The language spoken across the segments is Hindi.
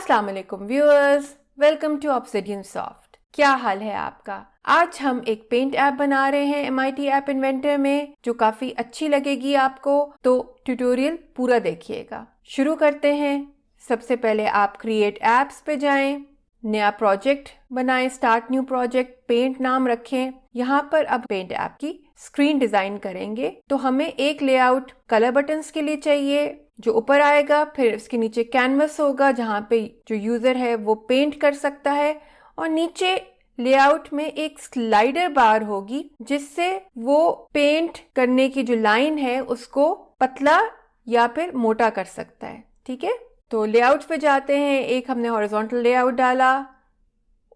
अस्सलाम वालेकुम viewers, welcome to Obsidian Soft. क्या हाल है आपका? आज हम एक पेंट ऐप बना रहे हैं MIT ऐप इन्वेंटर में, जो काफी अच्छी लगेगी आपको, तो ट्यूटोरियल पूरा देखिएगा। शुरू करते हैं। सबसे पहले आप क्रिएट एप्स पे जाएं, नया प्रोजेक्ट बनाएं, स्टार्ट न्यू प्रोजेक्ट, पेंट नाम रखें। यहाँ पर अब पेंट ऐप की स्क्रीन डिजाइन करेंगे, तो हमें एक लेआउट कलर बटन्स के लिए चाहिए जो ऊपर आएगा, फिर उसके नीचे कैनवस होगा जहाँ पे जो यूजर है वो पेंट कर सकता है, और नीचे लेआउट में एक स्लाइडर बार होगी जिससे वो पेंट करने की जो लाइन है उसको पतला या फिर मोटा कर सकता है। ठीक है, तो लेआउट पे जाते हैं। एक हमने हॉरिजॉन्टल लेआउट डाला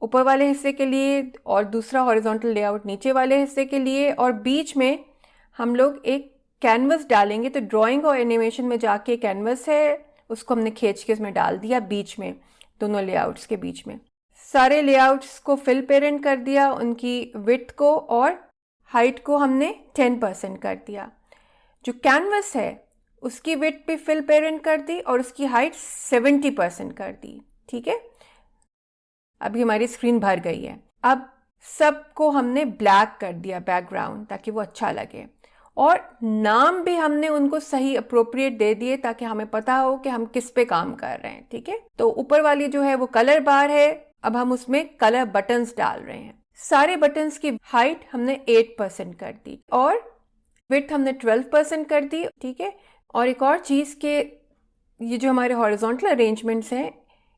ऊपर वाले हिस्से के लिए, और दूसरा हॉरिजॉन्टल लेआउट नीचे वाले हिस्से के लिए, और बीच में हम लोग एक कैनवस डालेंगे। तो ड्राइंग और एनिमेशन में जाके कैनवस है, उसको हमने खींच के उसमें डाल दिया बीच में, दोनों लेआउट्स के बीच में। सारे लेआउट्स को फिल पेरेंट कर दिया, उनकी विड्थ को और हाइट को हमने 10% कर दिया। जो कैनवस है उसकी विड्थ भी फिल पेरेंट कर दी और उसकी हाइट 70% कर दी। ठीक है, अभी हमारी स्क्रीन भर गई है। अब सबको हमने ब्लैक कर दिया बैकग्राउंड, ताकि वो अच्छा लगे, और नाम भी हमने उनको सही अप्रोप्रिएट दे दिए ताकि हमें पता हो कि हम किस पे काम कर रहे हैं। ठीक है, तो ऊपर वाली जो है वो कलर बार है, अब हम उसमें कलर बटन्स डाल रहे हैं। सारे बटन्स की हाइट हमने 8% कर दी और विड्थ हमने 12% कर दी। ठीक है, और एक और चीज़ के ये जो हमारे हॉरिजॉन्टल अरेंजमेंट्स हैं,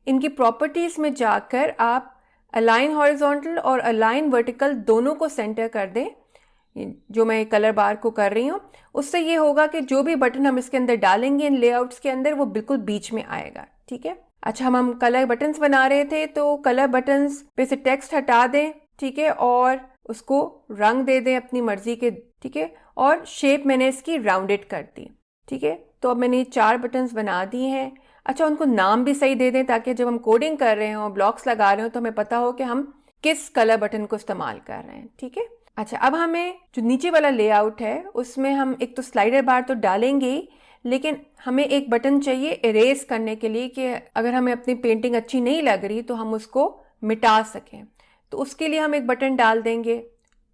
इनकी प्रॉपर्टीज़ में जाकर आप अलाइन हॉरिजॉन्टल और अलाइन वर्टिकल दोनों को सेंटर कर दें, जो मैं कलर बार को कर रही हूँ। उससे ये होगा कि जो भी बटन हम इसके अंदर डालेंगे इन लेआउट्स के अंदर, वो बिल्कुल बीच में आएगा। ठीक है, अच्छा, हम कलर बटन्स बना रहे थे, तो कलर बटन्स पे से टेक्स्ट हटा दें। ठीक है, और उसको रंग दे दें अपनी मर्जी के। ठीक है, और शेप मैंने इसकी राउंडेड कर दी। ठीक है, तो अब मैंने 4 बटन्स बना दिए हैं। अच्छा, उनको नाम भी सही दे दें ताकि जब हम कोडिंग कर रहे हो, ब्लॉक्स लगा रहे हो, तो हमें पता हो कि हम किस कलर बटन को इस्तेमाल कर रहे हैं। ठीक है, अच्छा, अब हमें जो नीचे वाला लेआउट है उसमें हम एक तो स्लाइडर बार तो डालेंगे ही, लेकिन हमें एक बटन चाहिए इरेज करने के लिए, कि अगर हमें अपनी पेंटिंग अच्छी नहीं लग रही तो हम उसको मिटा सकें। तो उसके लिए हम एक बटन डाल देंगे।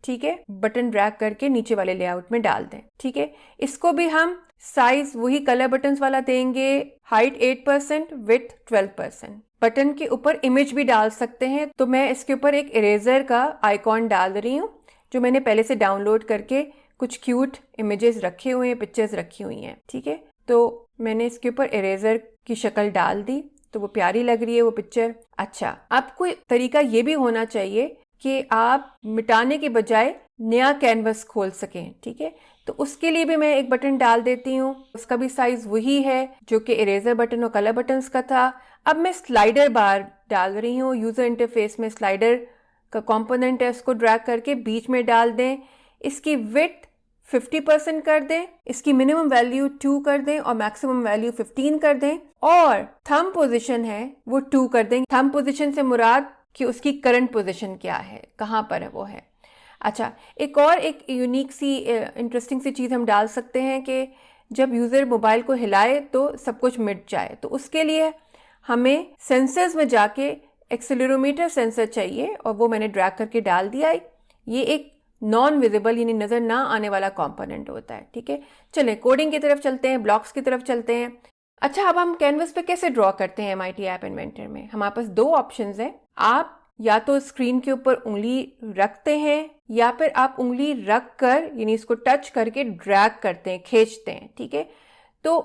ठीक है, बटन ड्रैग करके नीचे वाले लेआउट में डाल दें। ठीक है, इसको भी हम साइज वही कलर बटन्स वाला देंगे, हाइट 8%, विड्थ 12%। बटन के ऊपर इमेज भी डाल सकते हैं, तो मैं इसके ऊपर एक इरेजर का आइकॉन डाल रही हूँ, जो मैंने पहले से डाउनलोड करके कुछ क्यूट इमेजेस रखे हुए हैं, पिक्चर्स रखी हुई हैं। ठीक है, तो मैंने इसके ऊपर इरेजर की शक्ल डाल दी, तो वो प्यारी लग रही है वो पिक्चर। अच्छा, अब कोई तरीका ये भी होना चाहिए कि आप मिटाने के बजाय नया कैनवस खोल सकें। ठीक है, तो उसके लिए भी मैं एक बटन डाल देती हूँ, उसका भी साइज वही है जो कि इरेजर बटन और कलर बटन्स का था। अब मैं स्लाइडर बार डाल रही हूँ। यूजर इंटरफेस में स्लाइडर का कंपोनेंट है, उसको ड्रैग करके बीच में डाल दें। इसकी विड्थ 50% कर दें, इसकी मिनिमम वैल्यू 2 कर दें और मैक्सिमम वैल्यू 15 कर दें, और थंब पोजीशन है वो 2 कर दें। थंब पोजीशन से मुराद कि उसकी करंट पोजीशन क्या है, कहाँ पर है वो है। अच्छा, एक और एक यूनिक सी इंटरेस्टिंग सी चीज़ हम डाल सकते हैं कि जब यूज़र मोबाइल को हिलाए तो सब कुछ मिट जाए। तो उसके लिए हमें सेंसर्स में जाके एक्सेलेरोमीटर सेंसर चाहिए, और वो मैंने ड्रैग करके डाल दिया। ये एक नॉन विजिबल यानी नज़र ना आने वाला कंपोनेंट होता है। ठीक है, चलें कोडिंग की तरफ चलते हैं, ब्लॉक्स की तरफ चलते हैं। अच्छा, अब हम कैनवस पे कैसे ड्रॉ करते हैं MIT ऐप इन्वेंटर में? हमारे पास 2 ऑप्शंस हैं। आप या तो स्क्रीन के ऊपर उंगली रखते हैं, या फिर आप उंगली रख कर यानी इसको टच करके ड्रैग करते हैं, खींचते हैं। ठीक है, तो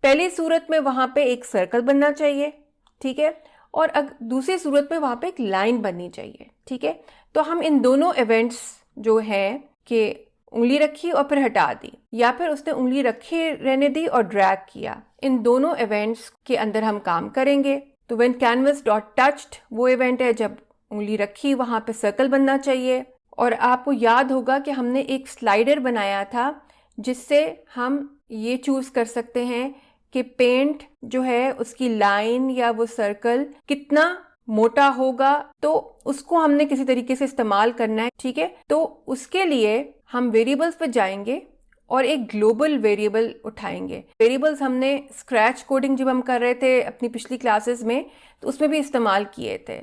पहली सूरत में वहां पे एक सर्कल बनना चाहिए। ठीक है, और दूसरी सूरत में वहां पे एक लाइन बननी चाहिए। ठीक है, तो हम इन दोनों इवेंट्स जो है कि उंगली रखी और फिर हटा दी, या फिर उसने उंगली रखी रहने दी और ड्रैग किया, इन दोनों इवेंट्स के अंदर हम काम करेंगे। तो व्हेन कैनवस डॉट टच्ड वो इवेंट है जब उंगली रखी, वहां पे सर्कल बनना चाहिए। और आपको याद होगा कि हमने एक स्लाइडर बनाया था जिससे हम ये चूज कर सकते हैं कि पेंट जो है उसकी लाइन या वो सर्कल कितना मोटा होगा, तो उसको हमने किसी तरीके से इस्तेमाल करना है। ठीक है, तो उसके लिए हम वेरिएबल्स पे जाएंगे और एक ग्लोबल वेरिएबल उठाएंगे। वेरिएबल्स हमने स्क्रैच कोडिंग जब हम कर रहे थे अपनी पिछली क्लासेस में तो उसमें भी इस्तेमाल किए थे।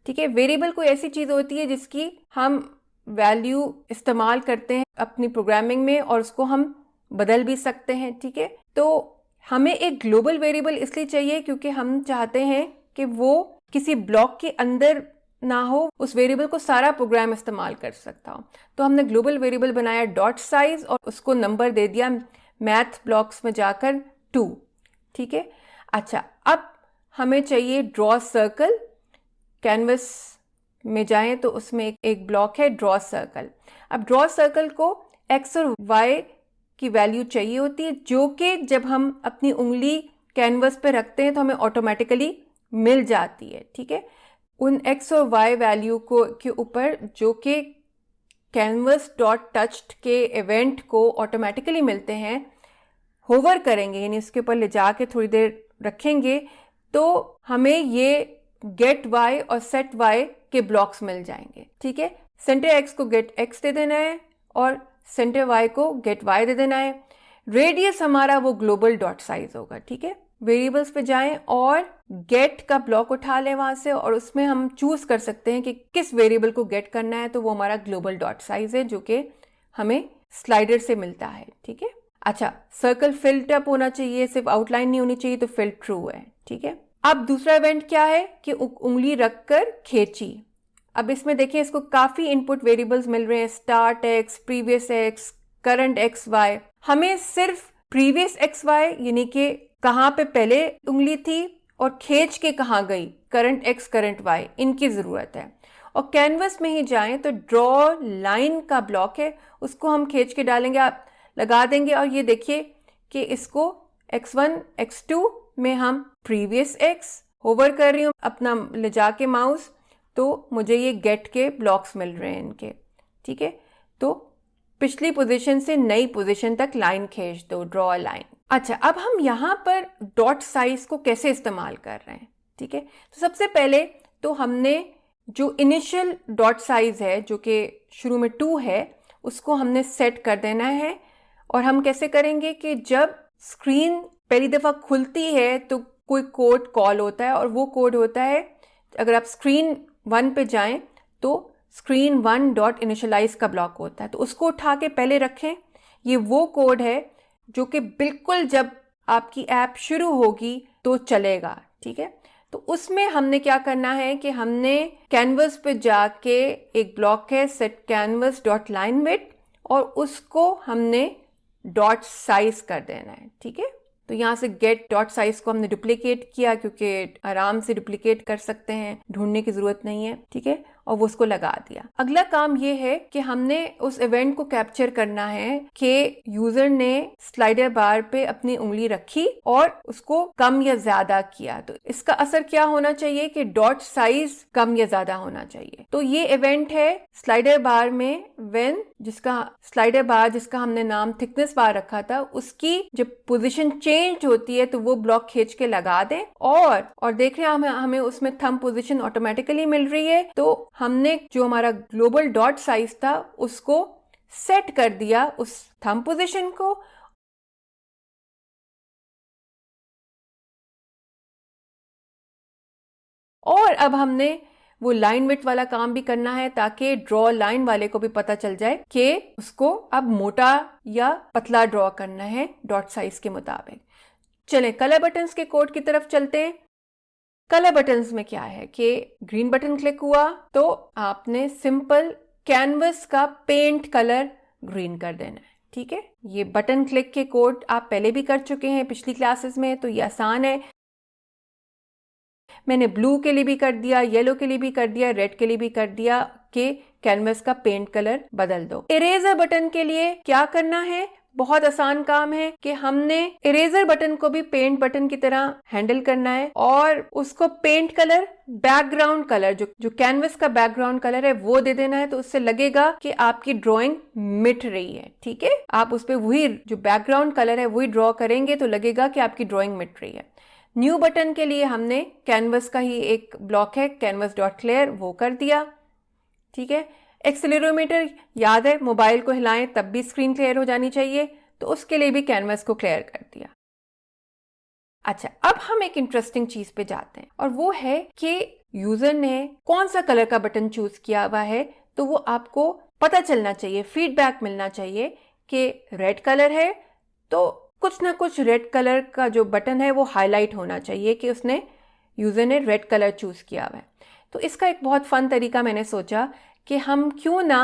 ठीक है, वेरिएबल कोई ऐसी चीज़ होती है जिसकी हम वैल्यू इस्तेमाल करते हैं अपनी प्रोग्रामिंग में और उसको हम बदल भी सकते हैं। ठीक है, तो हमें एक ग्लोबल वेरिएबल इसलिए चाहिए क्योंकि हम चाहते हैं कि वो किसी ब्लॉक के अंदर ना हो, उस वेरिएबल को सारा प्रोग्राम इस्तेमाल कर सकता हो। तो हमने ग्लोबल वेरिएबल बनाया डॉट साइज और उसको नंबर दे दिया मैथ ब्लॉक्स में जाकर 2। ठीक है, अच्छा अब हमें चाहिए ड्रॉ सर्कल। कैनवस में जाएं तो उसमें एक ब्लॉक है ड्रॉ सर्कल। अब ड्रॉ सर्कल को एक्स और वाई की वैल्यू चाहिए होती है जो कि जब हम अपनी उंगली कैनवस पे रखते हैं तो हमें ऑटोमेटिकली मिल जाती है। ठीक है, उन एक्स और वाई वैल्यू को के ऊपर जो कि कैनवस डॉट टच्ड के इवेंट को ऑटोमेटिकली मिलते हैं, होवर करेंगे यानी उसके ऊपर ले जाके थोड़ी देर रखेंगे तो हमें ये गेट वाई और सेट वाई के ब्लॉक्स मिल जाएंगे। ठीक है, सेंटर एक्स को गेट एक्स दे देना है और सेंटर वाई को गेट वाई दे देना है। रेडियस हमारा वो ग्लोबल डॉट साइज होगा। ठीक है, वेरिएबल्स पे जाएं और गेट का ब्लॉक उठा लें वहां से और उसमें हम चूज कर सकते हैं कि किस वेरिएबल को गेट करना है, तो वो हमारा ग्लोबल डॉट साइज है जो कि हमें स्लाइडर से मिलता है। ठीक है, अच्छा सर्कल फिल्ड अप होना चाहिए, सिर्फ आउटलाइन नहीं होनी चाहिए, तो फिल्ड ट्रू है। ठीक है, अब दूसरा इवेंट क्या है कि उंगली रखकर खींची। अब इसमें देखिए इसको काफी इनपुट वेरिएबल्स मिल रहे हैं, start x, previous x, current x y. हमें सिर्फ प्रीवियस एक्स वाई यानी कि कहाँ पे पहले उंगली थी और खींच के कहाँ गई, करंट एक्स करंट वाई, इनकी जरूरत है। और कैनवस में ही जाएं तो ड्रॉ लाइन का ब्लॉक है, उसको हम खींच के डालेंगे, आप लगा देंगे और ये देखिए कि इसको x1 x2 में हम प्रीवियस x होवर कर रही हूँ अपना ले जाके माउस, तो मुझे ये गेट के ब्लॉक्स मिल रहे हैं इनके। ठीक है, तो पिछली पोजीशन से नई पोजीशन तक लाइन खींच दो, ड्रॉ लाइन। अच्छा, अब हम यहाँ पर डॉट साइज को कैसे इस्तेमाल कर रहे हैं। ठीक है, तो सबसे पहले तो हमने जो इनिशियल डॉट साइज है जो कि शुरू में 2 है उसको हमने सेट कर देना है। और हम कैसे करेंगे कि जब स्क्रीन पहली दफ़ा खुलती है तो कोई कोड कॉल होता है और वो कोड होता है, अगर आप स्क्रीन 1 पे जाएं तो स्क्रीन 1 डॉट इनिशियलाइज का ब्लॉक होता है, तो उसको उठा के पहले रखें। ये वो कोड है जो कि बिल्कुल जब आपकी ऐप शुरू होगी तो चलेगा। ठीक है, तो उसमें हमने क्या करना है कि हमने कैनवस पे जाके एक ब्लॉक है set canvas dot line width और उसको हमने डॉट साइज कर देना है। ठीक है, तो यहाँ से गेट डॉट साइज को हमने डुप्लीकेट किया क्योंकि आराम से डुप्लीकेट कर सकते हैं, ढूंढने की जरूरत नहीं है। ठीक है, और वो उसको लगा दिया। अगला काम ये है कि हमने उस इवेंट को कैप्चर करना है कि यूजर ने स्लाइडर बार पे अपनी उंगली रखी और उसको कम या ज्यादा किया, तो इसका असर क्या होना चाहिए कि डॉट साइज कम या ज्यादा होना चाहिए। तो ये इवेंट है स्लाइडर बार में व्हेन जिसका स्लाइडर बार जिसका हमने नाम थिकनेस बार रखा था, उसकी जब पोजीशन चेंज होती है तो वो ब्लॉक खींच के लगा दें और देख रहे हैं हमें उसमें थंब पोजीशन ऑटोमेटिकली मिल रही है। तो हमने जो हमारा ग्लोबल डॉट साइज था उसको सेट कर दिया उस थंब पोजीशन को। और अब हमने वो लाइन विड्थ वाला काम भी करना है ताकि ड्रॉ लाइन वाले को भी पता चल जाए कि उसको अब मोटा या पतला ड्रॉ करना है डॉट साइज के मुताबिक। चलें कलर बटन्स के कोड की तरफ चलते हैं। कलर बटन्स में क्या है कि ग्रीन बटन क्लिक हुआ तो आपने सिंपल कैनवस का पेंट कलर ग्रीन कर देना है। ठीक है, ये बटन क्लिक के कोड आप पहले भी कर चुके हैं पिछली क्लासेस में, तो ये आसान है। मैंने ब्लू के लिए भी कर दिया, येलो के लिए भी कर दिया, रेड के लिए भी कर दिया कि कैनवस का पेंट कलर बदल दो। इरेजर बटन के लिए क्या करना है, बहुत आसान काम है कि हमने इरेजर बटन को भी पेंट बटन की तरह हैंडल करना है और उसको पेंट कलर बैकग्राउंड कलर जो कैनवस का बैकग्राउंड कलर है वो दे देना है, तो उससे लगेगा कि आपकी ड्राइंग मिट रही है। ठीक है, आप उस पर वही जो बैकग्राउंड कलर है वही ड्रॉ करेंगे तो लगेगा कि आपकी ड्राइंग मिट रही है। न्यू बटन के लिए हमने कैनवस का ही एक ब्लॉक है कैनवस डॉट क्लियर, वो कर दिया। ठीक है, एक्सेलेरोमीटर याद है मोबाइल को हिलाएं तब भी स्क्रीन क्लियर हो जानी चाहिए, तो उसके लिए भी कैनवस को क्लियर कर दिया। अच्छा, अब हम एक इंटरेस्टिंग चीज पे जाते हैं और वो है कि यूजर ने कौन सा कलर का बटन चूज किया हुआ है। तो वो आपको पता चलना चाहिए, फीडबैक मिलना चाहिए कि रेड कलर है तो कुछ ना कुछ रेड कलर का जो बटन है वो हाईलाइट होना चाहिए कि उसने यूजर ने रेड कलर चूज किया हुआ है। तो इसका एक बहुत फन तरीका मैंने सोचा कि हम क्यों ना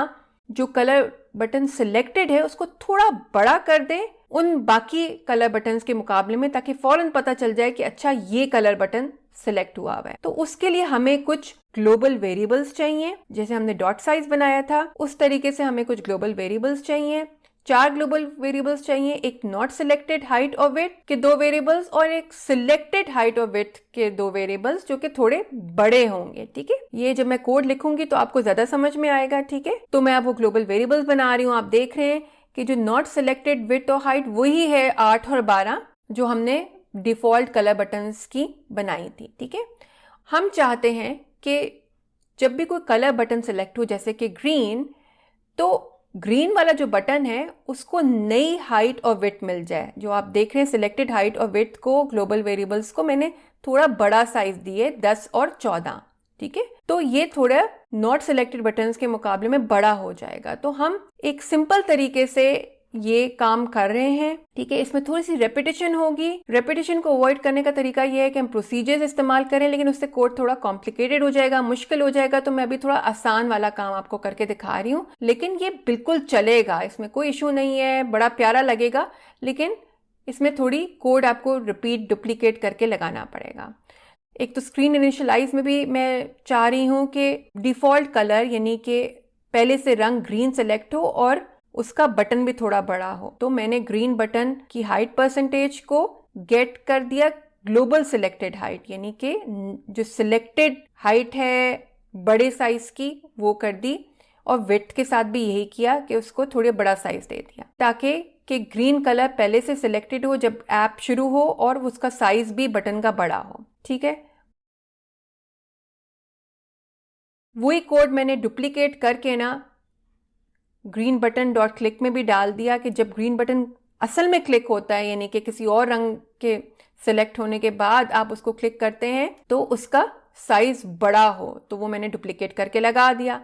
जो कलर बटन सिलेक्टेड है उसको थोड़ा बड़ा कर दें उन बाकी कलर बटन्स के मुकाबले में, ताकि फौरन पता चल जाए कि अच्छा ये कलर बटन सिलेक्ट हुआ हुआ है। तो उसके लिए हमें कुछ ग्लोबल वेरिएबल्स चाहिए, जैसे हमने डॉट साइज बनाया था उस तरीके से हमें कुछ ग्लोबल वेरिएबल्स चाहिए। 4 ग्लोबल वेरिएबल्स चाहिए, एक नॉट सिलेक्टेड हाइट और विड्थ के 2 वेरिएबल्स और एक सिलेक्टेड हाइट और विड्थ के 2 वेरिएबल्स जो कि थोड़े बड़े होंगे। ठीक है, ये जब मैं कोड लिखूंगी तो आपको ज्यादा समझ में आएगा। ठीक है, तो मैं अब वो ग्लोबल वेरिएबल्स बना रही हूँ। आप देख रहे हैं कि जो नॉट सिलेक्टेड विड्थ और हाइट वही है 8 और 12 जो हमने डिफॉल्ट कलर बटन्स की बनाई थी। ठीक है, हम चाहते हैं कि जब भी कोई कलर बटन सिलेक्ट हो जैसे कि ग्रीन, तो ग्रीन वाला जो बटन है उसको नई हाइट और विड्थ मिल जाए। जो आप देख रहे हैं सिलेक्टेड हाइट और विड्थ को ग्लोबल वेरिएबल्स को मैंने थोड़ा बड़ा साइज दिए 10 और 14। ठीक है, तो ये थोड़ा नॉट सिलेक्टेड बटन्स के मुकाबले में बड़ा हो जाएगा। तो हम एक सिंपल तरीके से ये काम कर रहे हैं। ठीक है, इसमें थोड़ी सी रेपिटेशन होगी। रेपिटेशन को अवॉइड करने का तरीका यह है कि हम प्रोसीजर्स इस्तेमाल करें, लेकिन उससे कोड थोड़ा कॉम्प्लिकेटेड हो जाएगा, मुश्किल हो जाएगा। तो मैं अभी थोड़ा आसान वाला काम आपको करके दिखा रही हूँ, लेकिन ये बिल्कुल चलेगा, इसमें कोई इशू नहीं है। बड़ा प्यारा लगेगा, लेकिन इसमें थोड़ी कोड आपको रिपीट डुप्लीकेट करके लगाना पड़ेगा। एक तो स्क्रीन इनिशियलाइज में भी मैं चाह रही हूँ कि डिफॉल्ट कलर यानी कि पहले से रंग ग्रीन सेलेक्ट हो और उसका बटन भी थोड़ा बड़ा हो। तो मैंने ग्रीन बटन की हाइट परसेंटेज को गेट कर दिया ग्लोबल सिलेक्टेड हाइट, यानी कि जो सिलेक्टेड हाइट है बड़े साइज की वो कर दी, और विड्थ के साथ भी यही किया कि उसको थोड़े बड़ा साइज दे दिया, ताकि कि ग्रीन कलर पहले से सिलेक्टेड हो जब ऐप शुरू हो और उसका साइज भी बटन का बड़ा हो। ठीक है, वही कोड मैंने डुप्लीकेट करके ना ग्रीन बटन डॉट क्लिक में भी डाल दिया कि जब ग्रीन बटन असल में क्लिक होता है, यानी कि किसी और रंग के सिलेक्ट होने के बाद आप उसको क्लिक करते हैं तो उसका साइज बड़ा हो। तो वो मैंने डुप्लीकेट करके लगा दिया।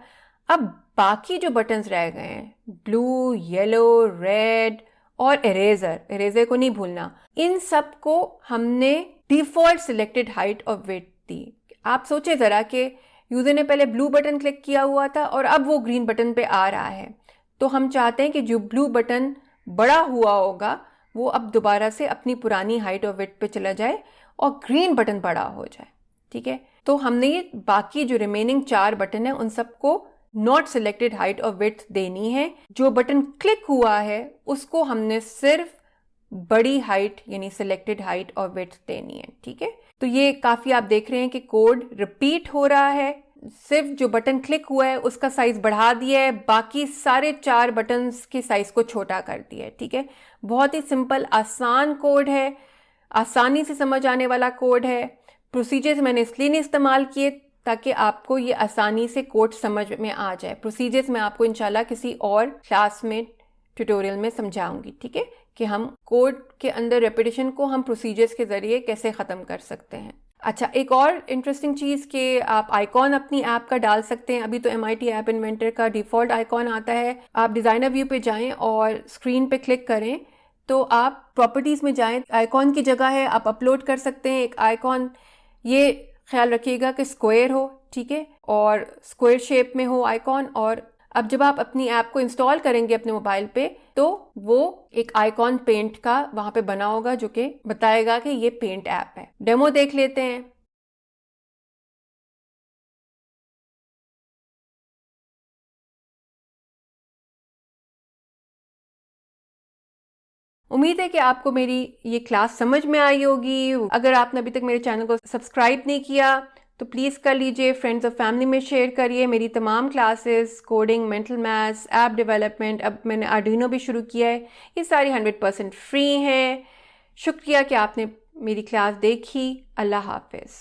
अब बाकी जो बटन्स रह गए हैं, ब्लू, येलो, रेड और इरेजर को नहीं भूलना, इन सब को हमने डिफॉल्ट सिलेक्टेड हाइट और विड्थ दी। आप सोचे जरा कि यूजर ने पहले ब्लू बटन क्लिक किया हुआ था और अब वो ग्रीन बटन पे आ रहा है, तो हम चाहते हैं कि जो ब्लू बटन बड़ा हुआ होगा वो अब दोबारा से अपनी पुरानी हाइट और विड्थ पे चला जाए और ग्रीन बटन बड़ा हो जाए। ठीक है, तो हमने ये बाकी जो रिमेनिंग 4 बटन है उन सबको नॉट सिलेक्टेड हाइट और विड्थ देनी है। जो बटन क्लिक हुआ है उसको हमने सिर्फ बड़ी हाइट यानी सिलेक्टेड हाइट और विड्थ देनी है। ठीक है, तो ये काफी आप देख रहे हैं कि कोड रिपीट हो रहा है। सिर्फ जो बटन क्लिक हुआ है उसका साइज बढ़ा दिया है, बाकी सारे 4 बटन्स के साइज को छोटा कर दिया है। ठीक है, बहुत ही सिंपल आसान कोड है, आसानी से समझ आने वाला कोड है। प्रोसीजर्स मैंने इसलिए नहीं इस्तेमाल किए ताकि आपको ये आसानी से कोड समझ में आ जाए। प्रोसीजर्स मैं आपको इंशाल्लाह किसी और क्लास में ट्यूटोरियल में समझाऊंगी। ठीक है, कि हम कोड के अंदर रेपिटेशन को हम प्रोसीजर्स के जरिए कैसे ख़त्म कर सकते हैं। अच्छा, एक और इंटरेस्टिंग चीज़ कि आप आइकॉन अपनी ऐप का डाल सकते हैं। अभी तो MIT ऐप इन्वेंटर का डिफ़ॉल्ट आइकॉन आता है। आप डिज़ाइनर व्यू पे जाएं और स्क्रीन पे क्लिक करें तो आप प्रॉपर्टीज़ में जाएं, आइकॉन की जगह है, आप अपलोड कर सकते हैं एक आइकॉन। ये ख्याल रखिएगा कि स्क्वायर हो, ठीक है, और स्क्वायर शेप में हो आइकॉन। और अब जब आप अपनी ऐप को इंस्टॉल करेंगे अपने मोबाइल पे तो वो एक आइकॉन पेंट का वहां पे बना होगा जो कि बताएगा कि ये पेंट ऐप है। डेमो देख लेते हैं। उम्मीद है कि आपको मेरी ये क्लास समझ में आई होगी। अगर आपने अभी तक मेरे चैनल को सब्सक्राइब नहीं किया तो प्लीज़ कर लीजिए, फ्रेंड्स और फैमिली में शेयर करिए। मेरी तमाम classes coding, mental maths, app development, अब मैंने आर्डिनो भी शुरू किया है, ये सारी 100% फ्री हैं। शुक्रिया कि आपने मेरी क्लास देखी। अल्लाह हाफिज़।